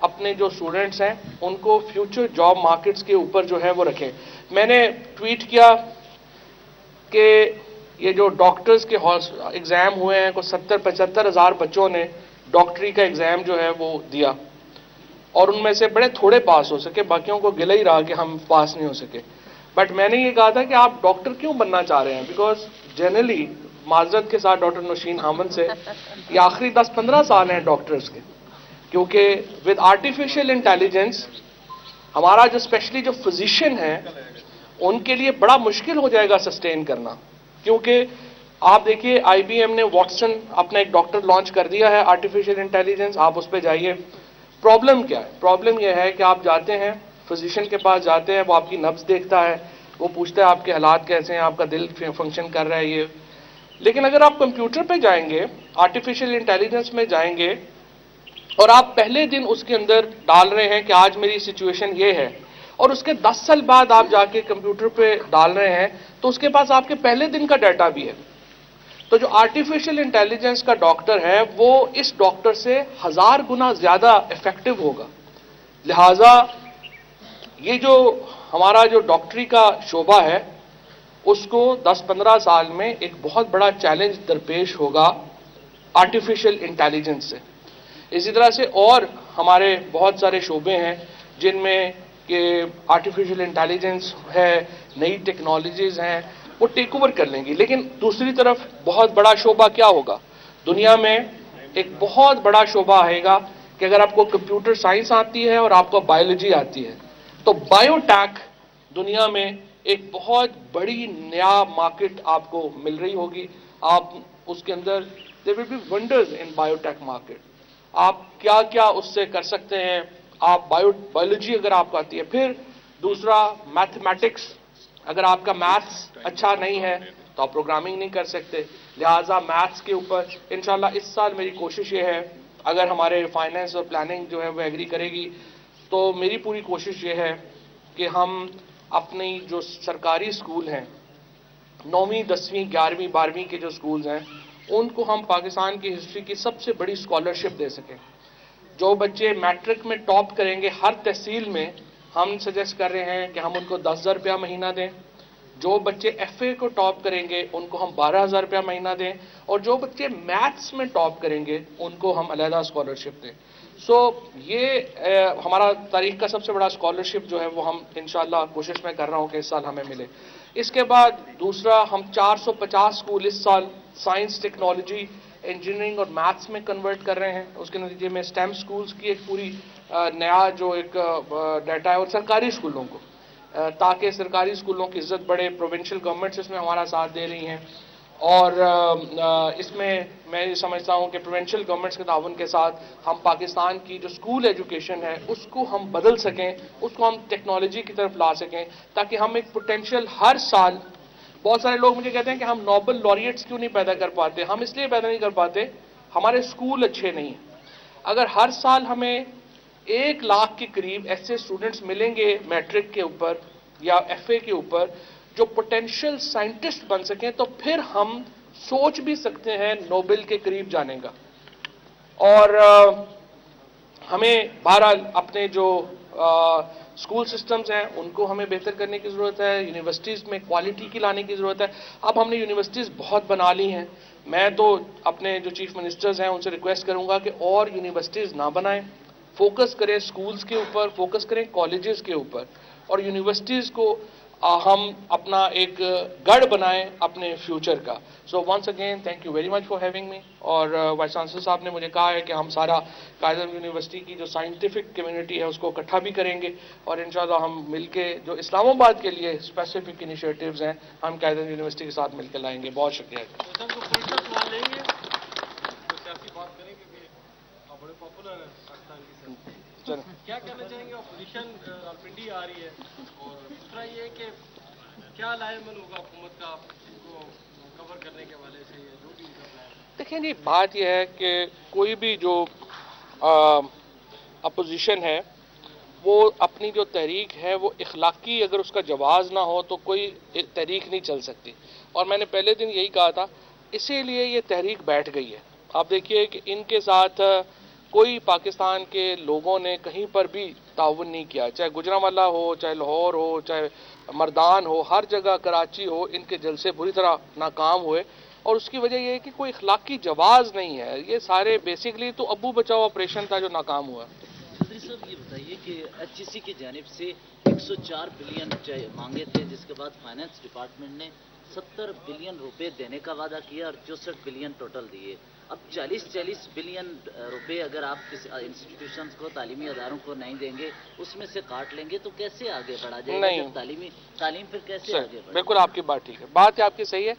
اپنے جو اسٹوڈنٹس ہیں ان کو فیوچر جاب مارکیٹس کے اوپر جو ہے وہ رکھیں. میں نے ٹویٹ کیا کہ یہ جو ڈاکٹرز کے ایگزام ہوئے ہیں، کوئی 70-75 ہزار بچوں نے ڈاکٹری کا ایگزام جو ہے وہ دیا، اور ان میں سے بڑے تھوڑے پاس ہو سکے، باقیوں کو گلہ ہی رہا کہ ہم پاس نہیں ہو سکے. بٹ میں نے یہ کہا تھا کہ آپ ڈاکٹر کیوں بننا چاہ رہے ہیں؟ بیکاز جنرلی معذرت کے ساتھ ڈاکٹر نوشین احمد سے، یہ آخری 10-15 سال ہیں ڈاکٹرز کے، کیونکہ ود آرٹیفیشل انٹیلیجنس ہمارا جو اسپیشلی جو فزیشین ہیں ان کے لیے بڑا مشکل ہو جائے گا سسٹین کرنا. کیونکہ آپ دیکھیے آئی بی ایم نے واٹسن اپنا ایک ڈاکٹر لانچ کر دیا ہے آرٹیفیشل انٹیلیجنس. آپ اس پہ جائیے. پرابلم کیا ہے؟ پرابلم یہ ہے کہ آپ جاتے ہیں فزیشین کے پاس جاتے ہیں، وہ آپ کی نبض دیکھتا ہے، وہ پوچھتا ہے آپ کے حالات کیسے ہیں، آپ کا دل فنکشن کر رہا ہے یہ. لیکن اگر آپ کمپیوٹر پہ جائیں گے، آرٹیفیشل انٹیلیجنس میں جائیں گے، اور آپ پہلے دن اس کے اندر ڈال رہے ہیں کہ آج میری سچویشن یہ ہے، اور اس کے 10 سال بعد آپ جا کے کمپیوٹر پہ ڈال رہے ہیں، تو اس کے پاس آپ کے پہلے دن کا ڈیٹا بھی ہے. تو جو آرٹیفیشل انٹیلیجنس کا ڈاکٹر ہے وہ اس ڈاکٹر سے 1000 گنا زیادہ افیکٹو ہوگا. لہذا یہ جو ہمارا جو ڈاکٹری کا شعبہ ہے اس کو 10-15 سال میں ایک بہت بڑا چیلنج درپیش ہوگا آرٹیفیشل انٹیلیجنس سے. اسی طرح سے اور ہمارے بہت سارے شعبے ہیں جن میں کہ آرٹیفیشل انٹیلیجنس ہے، نئی ٹیکنالوجیز ہیں، وہ ٹیک اوور کر لیں گی. لیکن دوسری طرف بہت بڑا شعبہ کیا ہوگا دنیا میں؟ ایک بہت بڑا شعبہ آئے گا کہ اگر آپ کو کمپیوٹر سائنس آتی ہے اور آپ کو بایولوجی آتی ہے تو بایو ٹیک دنیا میں ایک بہت بڑی نیا مارکیٹ آپ کو مل رہی ہوگی. آپ اس کے اندر there will be wonders in biotech market. آپ کیا کیا اس سے کر سکتے ہیں. آپ بایولوجی اگر آپ کو آتی ہے. پھر دوسرا میتھمیٹکس، اگر آپ کا میتھس اچھا نہیں ہے تو آپ پروگرامنگ نہیں کر سکتے. لہٰذا میتھس کے اوپر انشاءاللہ اس سال میری کوشش یہ ہے، اگر ہمارے فائنینس اور پلاننگ جو ہے وہ ایگری کرے گی تو میری پوری کوشش یہ ہے کہ ہم اپنی جو سرکاری سکول ہیں، 9ویں 10ویں 11ویں 12ویں کے جو سکولز ہیں، ان کو ہم پاکستان کی ہسٹری کی سب سے بڑی اسکالرشپ دے سکیں. جو بچے میٹرک میں ٹاپ کریں گے ہر تحصیل میں، ہم سجیسٹ کر رہے ہیں کہ ہم ان کو 10,000 روپیہ مہینہ دیں. جو بچے ایف اے کو ٹاپ کریں گے ان کو ہم 12,000 روپیہ مہینہ دیں. اور جو بچے میتھس میں ٹاپ کریں گے ان کو ہم علیحدہ اسکالرشپ دیں. سو یہ ہمارا تاریخ کا سب سے بڑا اسکالرشپ جو ہے وہ ہم انشاءاللہ کوشش میں کر رہا ہوں کہ اس سال ہمیں ملے. اس کے بعد دوسرا، ہم 450 سکول اس سال سائنس، ٹیکنالوجی، انجینئرنگ اور میتھس میں کنورٹ کر رہے ہیں. اس کے نتیجے میں اسٹیم سکولز کی ایک پوری نیا جو ایک ڈیٹا ہے، اور سرکاری اسکولوں کو، تاکہ سرکاری اسکولوں کی عزت بڑھے. پروونشل گورنمنٹس اس میں ہمارا ساتھ دے رہی ہیں، اور اس میں میں یہ سمجھتا ہوں کہ پروونشل گورنمنٹس کے تعاون کے ساتھ ہم پاکستان کی جو اسکول ایجوکیشن ہے اس کو ہم بدل سکیں، اس کو ہم ٹیکنالوجی کی طرف لا سکیں، تاکہ ہم ایک پوٹینشیل ہر سال. بہت سارے لوگ مجھے کہتے ہیں کہ ہم نوبل لوریٹس کیوں نہیں پیدا کر پاتے. ہم اس لیے پیدا نہیں کر پاتے، ہمارے اسکول اچھے نہیں ہیں. اگر ہر سال ہمیں 1 لاکھ کے قریب ایسے اسٹوڈنٹس ملیں گے میٹرک کے اوپر یا ایف اے کے اوپر جو پوٹینشیل سائنٹسٹ بن سکیں، تو پھر ہم سوچ بھی سکتے ہیں نوبل کے قریب جانے کا. اور ہمیں بہرحال اپنے جو اسکول سسٹمز ہیں ان کو ہمیں بہتر کرنے کی ضرورت ہے. یونیورسٹیز میں کوالٹی کی لانے کی ضرورت ہے. اب ہم نے یونیورسٹیز بہت بنا لی ہیں. میں تو اپنے جو چیف منسٹرز ہیں ان سے ریکویسٹ کروں گا کہ اور یونیورسٹیز نہ بنائیں، فوکس کریں اسکولز کے اوپر، فوکس کریں کالجز کے اوپر، اور یونیورسٹیز کو ہم اپنا ایک گڑھ بنائیں اپنے فیوچر کا. So once again thank you very much for having me. اور وائس چانسلر صاحب نے مجھے کہا ہے کہ ہم سارا قائد اعظم یونیورسٹی کی جو سائنٹیفک کمیونٹی ہے اس کو اکٹھا بھی کریں گے، اور انشاءاللہ ہم مل کے جو اسلام آباد کے لیے اسپیسیفک انیشیٹوز ہیں ہم قائد اعظم یونیورسٹی کے ساتھ مل کے لائیں گے. بہت شکریہ. کیا کہنا چاہیں گے؟ اپوزیشن راولپنڈی آ رہی ہے، اور دوسرا یہ کہ کیا لائے عمل ہوگا حکومت کا اس کو کور کرنے کے حوالے سے، جو بھی ان کا پلان ہے؟ دیکھیں جی، بات یہ ہے کہ کوئی بھی جو اپوزیشن ہے وہ اپنی جو تحریک ہے وہ اخلاقی اگر اس کا جواز نہ ہو تو کوئی تحریک نہیں چل سکتی. اور میں نے پہلے دن یہی کہا تھا، اسی لیے یہ تحریک بیٹھ گئی ہے. آپ دیکھیے کہ ان کے ساتھ کوئی پاکستان کے لوگوں نے کہیں پر بھی تعاون نہیں کیا، چاہے گجرانوالہ ہو، چاہے لاہور ہو، چاہے مردان ہو، ہر جگہ کراچی ہو، ان کے جلسے بری طرح ناکام ہوئے. اور اس کی وجہ یہ ہے کہ کوئی اخلاقی جواز نہیں ہے. یہ سارے بیسکلی تو ابو بچاؤ آپریشن تھا جو ناکام ہوا. چودھری صاحب یہ بتائیے کہ ایچ ای سی کی جانب سے 104 بلین مانگے تھے، جس کے بعد فائنانس ڈپارٹمنٹ نے 70 بلین روپے دینے کا وعدہ کیا اور 64 بلین ٹوٹل دیے. اب 40 بلین روپے اگر آپ کسی انسٹیٹیوشنز کو، تعلیمی اداروں کو نہیں دیں گے، اس میں سے کاٹ لیں گے تو کیسے آگے بڑھا جائے گا؟ نہیں. جب تعلیم پھر کیسے آگے بڑھے؟ بالکل آپ کی بات ٹھیک ہے. بات آپ کی صحیح ہے.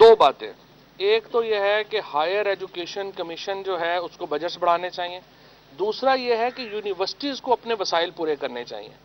دو باتیں. ایک تو یہ ہے کہ ہائر ایجوکیشن کمیشن جو ہے اس کو بجٹس بڑھانے چاہیے. دوسرا یہ ہے کہ یونیورسٹیز کو اپنے وسائل پورے کرنے چاہیے.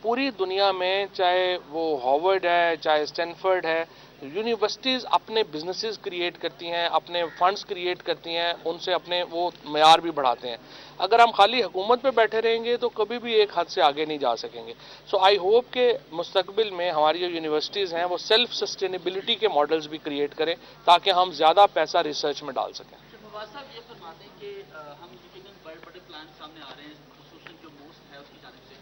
پوری دنیا میں چاہے وہ ہارورڈ ہے، چاہے اسٹینفرڈ ہے، یونیورسٹیز اپنے بزنسز کریٹ کرتی ہیں، اپنے فنڈز کریٹ کرتی ہیں، ان سے اپنے وہ معیار بھی بڑھاتے ہیں. اگر ہم خالی حکومت پہ بیٹھے رہیں گے تو کبھی بھی ایک حد سے آگے نہیں جا سکیں گے. سو آئی ہوپ کہ مستقبل میں ہماری جو یونیورسٹیز ہیں وہ سیلف سسٹینیبلٹی کے ماڈلز بھی کریٹ کریں تاکہ ہم زیادہ پیسہ ریسرچ میں ڈال سکیں. فواد صاحب یہ فرماتے ہیں کہ ہم یقیناً بڑے بڑے پلان سامنے آ رہے ہیں، خصوصاً جو موسٹ ہے اس کی جانب سے.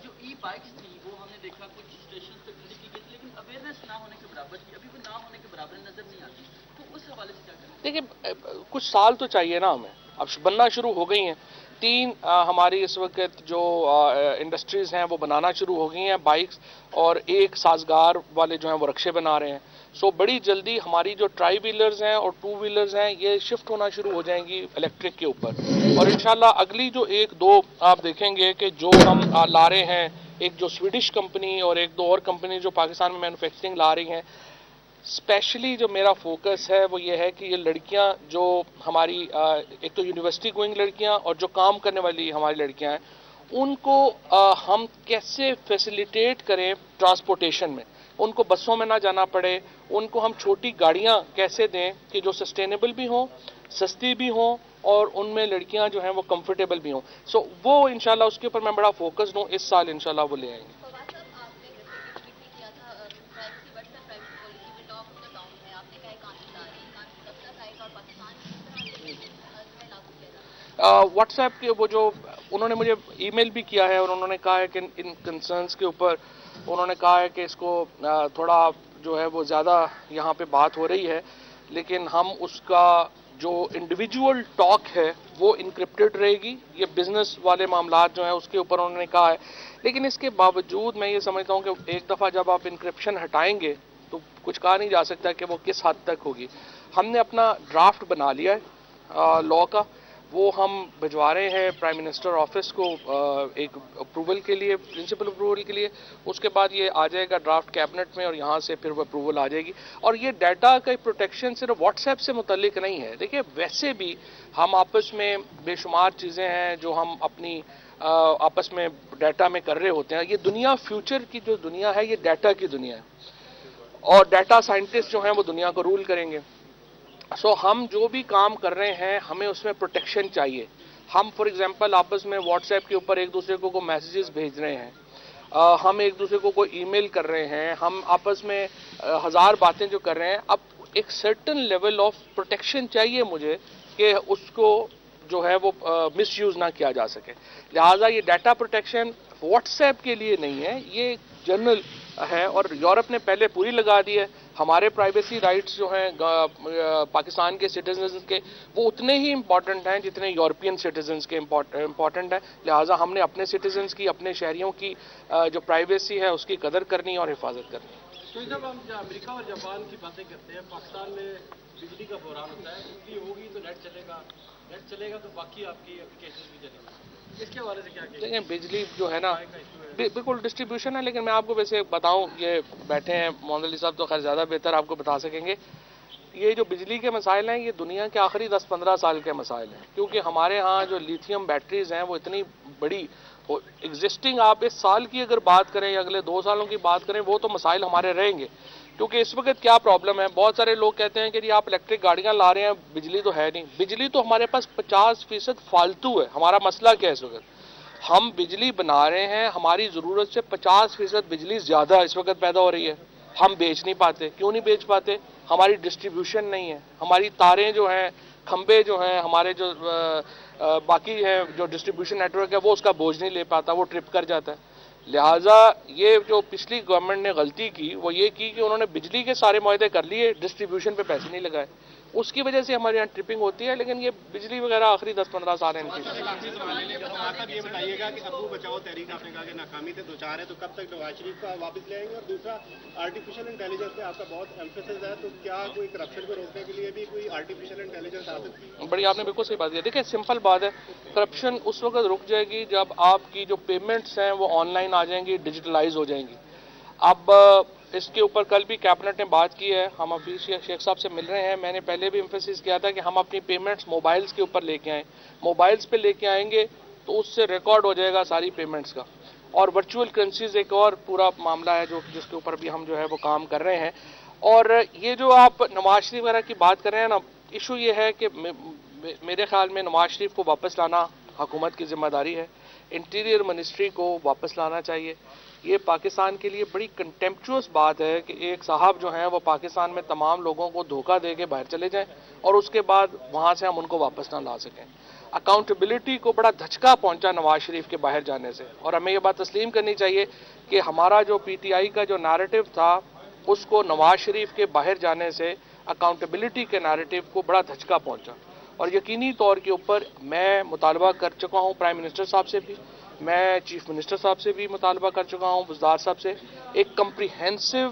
جو ای بائکس تھیں وہ ہم نے دیکھا کچھ اسٹیشن پہ کھڑی کی گئی تھی، لیکن اویئرنیس نہ ہونے کے برابر تھی، ابھی بھی نہ ہونے کے برابر نظر نہیں آتی. تو اس حوالے سے کیا کریں؟ دیکھیں کچھ سال تو چاہیے نا ہمیں. اب بننا شروع ہو گئی ہیں. 3 ہماری اس وقت جو انڈسٹریز ہیں وہ بنانا شروع ہو گئی ہیں بائکس، اور 1 سازگار والے جو ہیں وہ رکشے بنا رہے ہیں. سو بڑی جلدی ہماری جو ٹرائی ویلرز ہیں اور 2 ویلرز ہیں یہ شفٹ ہونا شروع ہو جائیں گی الیکٹرک کے اوپر. اور انشاءاللہ اگلی جو 1-2 آپ دیکھیں گے کہ جو ہم لا رہے ہیں، ایک جو سویڈش کمپنی اور 1-2 اور کمپنی جو پاکستان میں مینوفیکچرنگ لا رہی ہیں. اسپیشلی جو میرا فوکس ہے وہ یہ ہے کہ یہ لڑکیاں جو ہماری ایک تو یونیورسٹی گوئنگ لڑکیاں اور جو کام کرنے والی ہماری لڑکیاں ہیں، ان کو ہم کیسے فیسیلیٹیٹ کریں ٹرانسپورٹیشن میں. ان کو بسوں میں نہ جانا پڑے. ان کو ہم چھوٹی گاڑیاں کیسے دیں کہ جو سسٹینیبل بھی ہوں، سستی بھی ہوں، اور ان میں لڑکیاں جو ہیں وہ کمفرٹیبل بھی ہوں. سو وہ انشاءاللہ اس کے اوپر میں بڑا فوکسڈ ہوں. اس سال انشاءاللہ وہ لے آئیں گے. واٹس ایپ کے وہ جو انہوں نے مجھے ای میل بھی کیا ہے اور انہوں نے کہا ہے کہ ان کنسرنس کے اوپر انہوں نے کہا ہے کہ اس کو تھوڑا جو ہے وہ زیادہ یہاں پہ بات ہو رہی ہے، لیکن ہم اس کا جو انڈیویجول ٹاک ہے وہ انکرپٹڈ رہے گی. یہ بزنس والے معاملات جو ہیں اس کے اوپر انہوں نے کہا ہے. لیکن اس کے باوجود میں یہ سمجھتا ہوں کہ ایک دفعہ جب آپ انکرپشن ہٹائیں گے تو کچھ کہا نہیں جا سکتا کہ وہ کس حد تک ہوگی. ہم نے اپنا ڈرافٹ بنا لیا ہے لا کا، وہ ہم بھجوا رہے ہیں پرائم منسٹر آفس کو ایک اپروول کے لیے، پرنسپل اپروول کے لیے. اس کے بعد یہ آ جائے گا ڈرافٹ کیبنٹ میں اور یہاں سے پھر وہ اپروول آ جائے گی. اور یہ ڈیٹا کا پروٹیکشن صرف واٹس ایپ سے متعلق نہیں ہے. دیکھیے ویسے بھی ہم آپس میں بے شمار چیزیں ہیں جو ہم اپنی آپس میں ڈیٹا میں کر رہے ہوتے ہیں. یہ دنیا فیوچر کی جو دنیا ہے یہ ڈیٹا کی دنیا ہے، اور ڈیٹا سائنٹسٹ جو ہیں وہ دنیا کو رول کریں گے. سو ہم جو بھی کام کر رہے ہیں ہمیں اس میں پروٹیکشن چاہیے. ہم فار ایگزامپل آپس میں واٹس ایپ کے اوپر ایک دوسرے کو میسیجز بھیج رہے ہیں، ہم ایک دوسرے کو کوئی ای میل کر رہے ہیں، ہم آپس میں 1000 باتیں جو کر رہے ہیں. اب ایک سرٹن لیول آف پروٹیکشن چاہیے مجھے کہ اس کو جو ہے وہ مس یوز نہ کیا جا سکے. لہٰذا یہ ڈیٹا پروٹیکشن واٹس ایپ کے لیے نہیں ہے، یہ جنرل ہے. اور یورپ نے پہلے پوری لگا دی ہے. ہمارے پرائیویسی رائٹس جو ہیں پاکستان کے سٹیزنز کے وہ اتنے ہی امپورٹنٹ ہیں جتنے یورپین سٹیزنز کے امپورٹنٹ ہیں. لہٰذا ہم نے اپنے سٹیزنز کی، اپنے شہریوں کی جو پرائیویسی ہے اس کی قدر کرنی اور حفاظت کرنی. تو جب ہم امریکہ اور جاپان کی باتیں کرتے ہیں، پاکستان میں بجلی کا بحران ہوتا ہے، بجلی ہوگی تو نیٹ چلے گا تو باقی آپ کی اپلیکیشن بھی چلیں گی. اس کے حوالے سے کیا کہیں؟ دیکھیں بجلی جو ہے نا بالکل ڈسٹریبیوشن ہے، لیکن میں آپ کو ویسے بتاؤں، یہ بیٹھے ہیں محمد علی صاحب تو خیر زیادہ بہتر آپ کو بتا سکیں گے. یہ جو بجلی کے مسائل ہیں یہ دنیا کے آخری 10-15 سال کے مسائل ہیں، کیونکہ ہمارے ہاں جو لیتھیم بیٹریز ہیں وہ اتنی بڑی ایگزسٹنگ، آپ اس سال کی اگر بات کریں یا اگلے 2 سالوں کی بات کریں وہ تو مسائل ہمارے رہیں گے. کیونکہ اس وقت کیا پرابلم ہے، بہت سارے لوگ کہتے ہیں کہ جی آپ الیکٹرک گاڑیاں لا رہے ہیں بجلی تو ہے نہیں. بجلی تو ہمارے پاس 50% فالتو ہے. ہمارا مسئلہ کیا ہے اس وقت؟ ہم بجلی بنا رہے ہیں، ہماری ضرورت سے 50% بجلی زیادہ اس وقت پیدا ہو رہی ہے، ہم بیچ نہیں پاتے. کیوں نہیں بیچ پاتے؟ ہماری ڈسٹریبیوشن نہیں ہے، ہماری تاریں جو ہیں، کھمبے جو ہیں، ہمارے جو باقی ہیں جو ڈسٹریبیوشن نیٹ ورک ہے وہ اس کا بوجھ نہیں لے پاتا، وہ ٹرپ کر جاتا ہے. لہٰذا یہ جو پچھلی گورنمنٹ نے غلطی کی وہ یہ کی کہ انہوں نے بجلی کے سارے معاہدے کر لیے، ڈسٹریبیوشن پہ پیسے نہیں لگائے. اس کی وجہ سے ہمارے یہاں ٹرپنگ ہوتی ہے، لیکن یہ بجلی وغیرہ آخری 10-15 سال ہیں ان کی. آپ یہ بتائیے گا کہ ابو بچاؤ تحریک آپ نے کہا کہ ناکامی سے دو چار ہے، تو کب تک نواز شریف کا واپس لے آئیں گے؟ اور دوسرا آرٹیفیشیل انٹیلیجنس پہ آپ کا بہت ایمفیسس ہے، تو کیا کوئی کرپشن کو روکنے کے لیے بھی کوئی آرٹیفیشیل انٹیلیجنس آ سکتی ہے؟ بڑی آپ نے بالکل صحیح بات کی. دیکھیں سمپل بات ہے، کرپشن اس وقت رک جائے گی جب آپ کی جو پیمنٹس ہیں وہ آن لائن آ جائیں گی، ڈیجیٹلائز ہو جائیں گی. اب اس کے اوپر کل بھی کیبنٹ نے بات کی ہے، ہم ابھی شیخ صاحب سے مل رہے ہیں. میں نے پہلے بھی ایمفیسس کیا تھا کہ ہم اپنی پیمنٹس موبائلز کے اوپر لے کے آئیں. موبائلز پہ لے کے آئیں گے تو اس سے ریکارڈ ہو جائے گا ساری پیمنٹس کا. اور ورچوئل کرنسیز ایک اور پورا معاملہ ہے جس کے اوپر بھی ہم جو ہے وہ کام کر رہے ہیں. اور یہ جو آپ نواز شریف وغیرہ کی بات کر رہے ہیں نا، ایشو یہ ہے کہ میرے خیال میں نواز شریف کو واپس لانا حکومت کی ذمہ داری ہے. انٹیریئر منسٹری کو واپس لانا چاہیے. یہ پاکستان کے لیے بڑی کنٹمپچوس بات ہے کہ ایک صاحب جو ہیں وہ پاکستان میں تمام لوگوں کو دھوکہ دے کے باہر چلے جائیں اور اس کے بعد وہاں سے ہم ان کو واپس نہ لا سکیں. اکاؤنٹیبلٹی کو بڑا دھچکا پہنچا نواز شریف کے باہر جانے سے، اور ہمیں یہ بات تسلیم کرنی چاہیے کہ ہمارا جو پی ٹی آئی کا جو نیریٹو تھا اس کو نواز شریف کے باہر جانے سے اکاؤنٹیبلٹی کے نیریٹو کو بڑا دھچکا پہنچا. اور یقینی طور کے اوپر میں مطالبہ کر چکا ہوں پرائم منسٹر صاحب سے بھی، میں چیف منسٹر صاحب سے بھی مطالبہ کر چکا ہوں، وزدار صاحب سے، ایک کمپریہنسو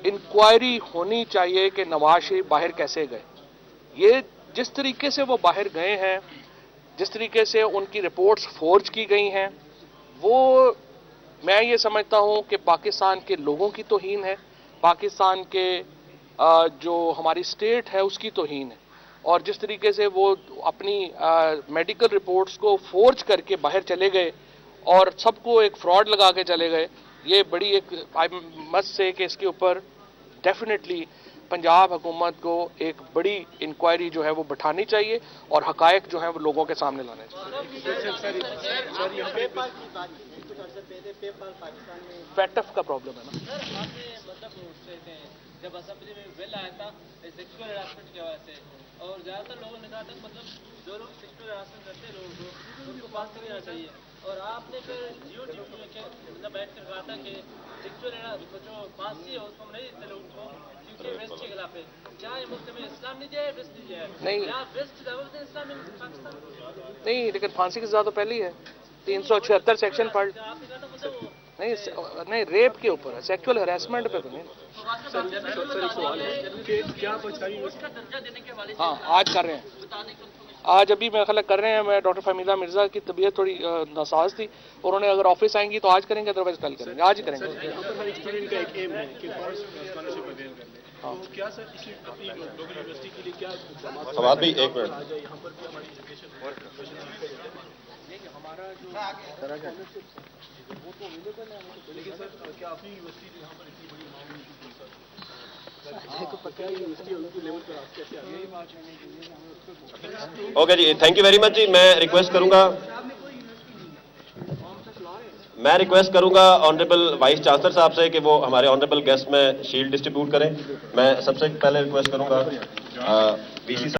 انکوائری ہونی چاہیے کہ نواز شریف باہر کیسے گئے. یہ جس طریقے سے وہ باہر گئے ہیں، جس طریقے سے ان کی رپورٹس فورج کی گئی ہیں، وہ میں یہ سمجھتا ہوں کہ پاکستان کے لوگوں کی توہین ہے، پاکستان کے جو ہماری اسٹیٹ ہے اس کی توہین ہے. اور جس طریقے سے وہ اپنی میڈیکل رپورٹس کو فورج کر کے باہر چلے گئے اور سب کو ایک فراڈ لگا کے چلے گئے، یہ بڑی ایک مسٹ سے کہ اس کے اوپر ڈیفینیٹلی پنجاب حکومت کو ایک بڑی انکوائری جو ہے وہ بٹھانی چاہیے اور حقائق جو ہیں وہ لوگوں کے سامنے لانے چاہیے. پیٹف کا پرابلم ہے نا. سر آپ نے مطلب جب اسمبلی میں بل آیا تھا سیکسول ہراسمنٹ کی وجہ سے، اور زیادہ تر لوگوں نے کہا تھا مطلب جو لوگ سیکسول ہراسمنٹ کرتے ہیں لوگوں کو ان کو پاس نہیں دینا چاہیے. اور آپ نے پھر جیو ٹی وی میں مطلب بیٹھ کر کہا تھا کہ سیکسول جو پھانسی ہے اس کو ہم نہیں دیتے لوگوں کو کیونکہ ویسٹ کے خلاف ہے. کیا یہ ملک میں اسلام نہیں جائے ویسٹ نہیں جائے؟ نہیں کیا ویسٹ دعوت اسلام میں پاکستان نہیں، لیکن پھانسی کی سزا تو پہلی ہے، 376 سیکشن پڑھ. آپ نے کہا تھا مطلب نہیں ریپ کے اوپر ہے، سیکچوئل ہراسمنٹ پہ تو نہیں. ہاں آج کر رہے ہیں، آج ابھی میرا خیال کر رہے ہیں. میں ڈاکٹر فہمیدہ مرزا کی طبیعت تھوڑی ناساز تھی، انہوں نے اگر آفس آئیں گی تو آج کریں گے، ادروائز کل کریں گے. آج ہی کریں گے. سوال بھی ایک منٹ. ہمارا جو وہ تو اویلیبل ہے، لیکن سر کیا اپنی یونیورسٹی یہاں پر اتنی بڑی مانگ نہیں کی سر؟ اوکے جی، تھینک یو ویری مچ جی. میں ریکویسٹ کروں گا آنریبل وائس چانسلر صاحب سے کہ وہ ہمارے آنریبل گیسٹ میں شیلڈ ڈسٹریبیوٹ کریں. میں سب سے پہلے ریکویسٹ کروں گا وی سی